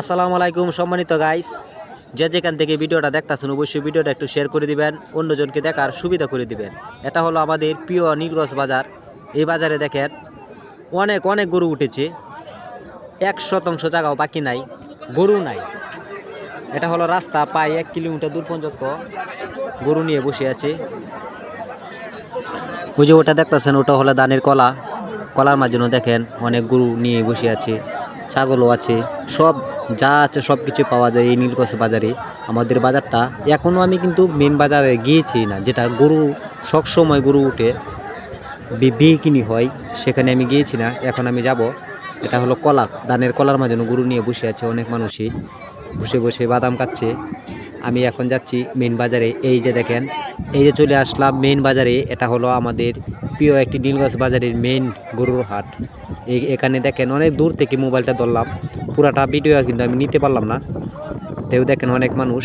আসসালামু আলাইকুম সম্মানিত গাইস, যে যেখান থেকে ভিডিওটা দেখতেছেন অবশ্যই ভিডিওটা একটু শেয়ার করে দিবেন, অন্যজনকে দেখার সুবিধা করে দিবেন। এটা হলো আমাদের প্রিয় নীলগঞ্জ বাজার। এই বাজারে দেখেন অনেক অনেক গরু উঠেছে, 1% জায়গাও বাকি নাই, গরু নাই। এটা হলো রাস্তা, প্রায় 1 কিলোমিটার দূর পর্যন্ত গরু নিয়ে বসে আছে। ওই যে ওটা দেখতেছেন ওটা হলো ধানের কলা, কলার মাঝখানে দেখেন অনেক গরু নিয়ে বসে আছে, ছাগলও আছে, সব যা আছে সব কিছু পাওয়া যায় এই নীলগঞ্জ বাজারে। আমাদের বাজারটা এখনও আমি কিন্তু মেন বাজারে গিয়েছি না, যেটা গরু সবসময় গরু উঠে বিক্রি হয়, সেখানে আমি গিয়েছি না, এখন আমি যাব। এটা হলো কলা, ধানের কলার মাঝখানে গরু নিয়ে বসে আছে অনেক মানুষই, বসে বসে বাদাম খাচ্ছে। আমি এখন যাচ্ছি মেন বাজারে। এই যে দেখেন, এই যে চলে আসলাম মেন বাজারে। এটা হলো আমাদের প্রিয় একটি নীলগঞ্জ বাজারের মেন গরুর হাট। এখানে দেখেন অনেক দূর থেকে মোবাইলটা ধরলাম, পুরাটা ভিডিও কিন্তু আমি নিতে পারলাম না। তেও দেখেন অনেক মানুষ।